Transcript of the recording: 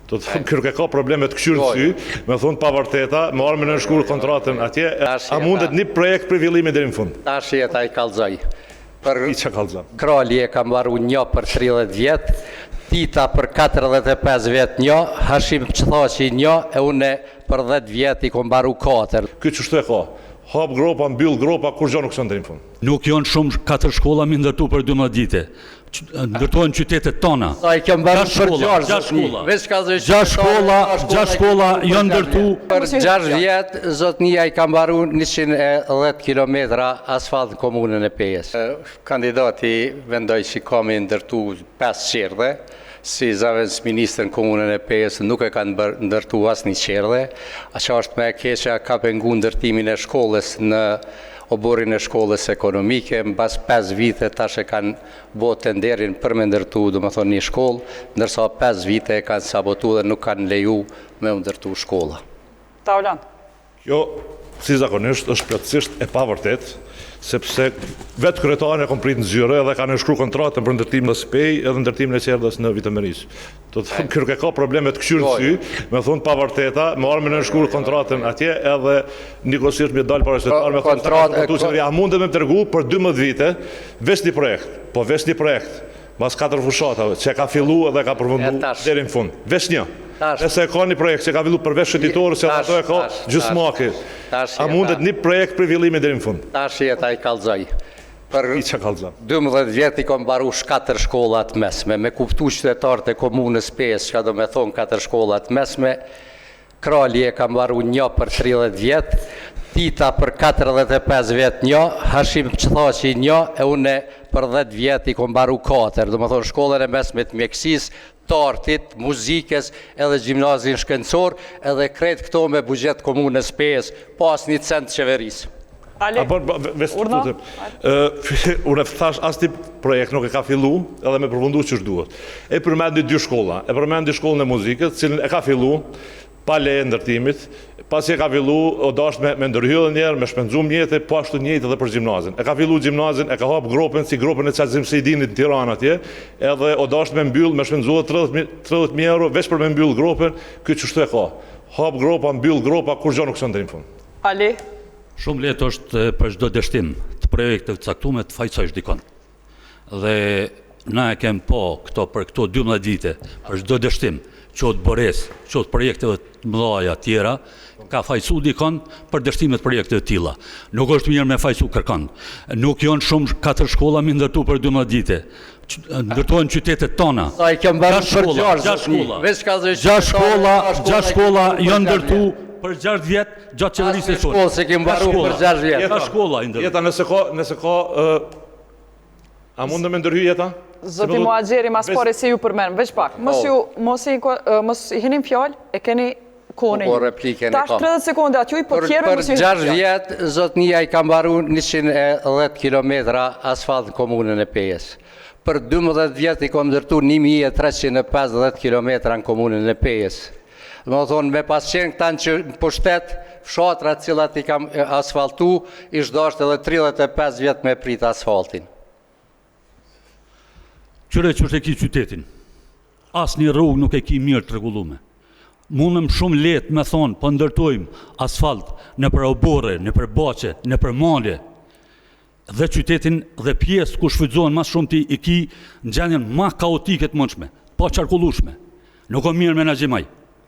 Do të thonë, kërë ka probleme të këshyrë sy, me thonë pa vërteta, me arme në shkurë kontratën atje, a mundet një projekt për villimi deri në fund? Tash jeta i kalzoj. Për I që kalzoj? Krali e ka mbaru një për 30 vjetë, Tita për 45 vjetë një, Hashim Qëthaci një, e une për 10 vjetë i kom mbaru 4. Këtë qështu e ka? Hap gropa, mbyll gropa, kur gjo nuk së ndërim fund. Nuk janë shumë 4 shkolla mi ndërtu për 12 dite. Ndërtojnë qytetet tona. Sa i kem mbaru për 6 shkolla. 6 shkolla janë ndërtu. Për 6 vjetë, zotnia i ka mbaru 110 kilometra asfalt në komunën e Pejës. Kandidati vendoj që kami ndërtu 5 qerdhe, si zavens ministrën komunën e Pejës nuk e kanë ndërtu asë një qerdhe, a që është me e keqja ka pengu ndërtimin e shkollës në oborin e shkollës ekonomike, në bas 5 vite tash e kanë bo tenderin për me ndërtu, do më thonë një shkollë, ndërsa 5 vite e kanë sabotu dhe nuk kanë leju me ndërtu shkolla. Taulan. Kjo, si zakonisht, është plotësisht e pavërtet, sepse vetë kryetarin e kom prit në zyre edhe ka në shkru kontratën për ndërtimin e SPEJ edhe ndërtimin e qerdhës në Vitemeris. Do të thonë, kërë ka probleme të këshyrë sy, me thonë pa vërteta, me arme në shkru kontratën atje edhe nikosisht me dalë para qytetarë, me thonë, a mundet me më tërgu për 12 vite, veç një projekt, po veç një projekt, mas 4 fushatave, që ka fillu edhe ka përfundu deri në fund, veç një. Nëse e ka një projekt që ka fillu përveç shëtitorë, se ato e ka gjysmaki, a mundet një projekt për villimi deri në fund? Tash jeta i kalzoj. Për I që kalzoj? 12 vjetë i kom baru 4 shkollat mesme, me kuptu qytetarët e komunës Pejës, që ka do me thonë 4 shkollat mesme, Krali e kam baru një për 30 vjetë, Tita për 45 vjetë një, Hashim Qëthaci një, e une për 10 vjetë i kom baru 4, do me thonë shkollën e mesme të mjekësis, të artit, muzikës, edhe gjimnazin shkencor, edhe kretë këto me bugjet komunës Pejës, pas një cent qeverisë. Ali, urna? Unë e thash asë tip projekt nuk e ka fillu edhe me përfundu që është duhet. E përmendi 2 shkolla, e përmendi shkollën e muzikës, cilën e ka fillu, pa leje ndërtimit, pasi e ka fillu, o dasht me ndërhyllë njerë, me shpenzu mjetë, po ashtu njëjtë edhe për gjimnazin. E ka fillu gjimnazin, e ka hap gropën, si gropën e Qazim Sejdinit në Tiranë atje, edhe o dasht me mbyll, me shpenzu 30.000 euro, veç për me mbyll gropën, këtë qështu e ka. Hap gropa, mbyll gropa, kur gjo nuk së ndërim fund. Ali. Shumë letë është për çdo dështim të projekteve të caktuara të fajsojsh dikon. Dhe na e kem po këto për këto 12 vite, për çdo dështim, qoftë Bores, qoftë projekteve të mëdha tjera, ka fajsu dikon për dështimet projekte të tilla. Nuk është mirë me fajsu kërkon. Nuk janë shumë 4 shkolla mi ndërtu për 12 vite. Ndërtojnë qytetet tona. Sa i kem bërë për 6 shkolla janë ndërtu për 6 vjetë gjatë qeverisë e sonë. Shkollë se kemë baru për 6 vjetë. Ka shkolla i ndërtu. Jeta nëse ka, a mundë me ndërhy jeta? Zoti Muaxheri, mas pare se ju përmenë, veç pak. Mos i henim fjallë, e keni koni. Tash 30 sekunde aty, po tjerë për 6 vjetë, zotnia i kam baru 110 kilometra asfalt në komunën e Pejës. Për 12 vjetë i kom ndërtu 1350 kilometra në komunën e Pejës. Dhe më thonë, me pas qenë këta në pushtet, fshatrat cilat i kam asfaltu, ishtë dashtë edhe 35 vjetë me prit asfaltin. Qëre që është e ki qytetin, asë një rrugë nuk e ki mirë të regullume. Mundëm shumë letë me thonë, po ndërtojmë asfalt në për obore, në për bache, në për male, dhe qytetin dhe pjesë ku shfrytëzohen mas shumë ti i ki në gjendjen ma kaotike të mundshme, pa qarkullushme. Nuk o mirë menaxhimaj.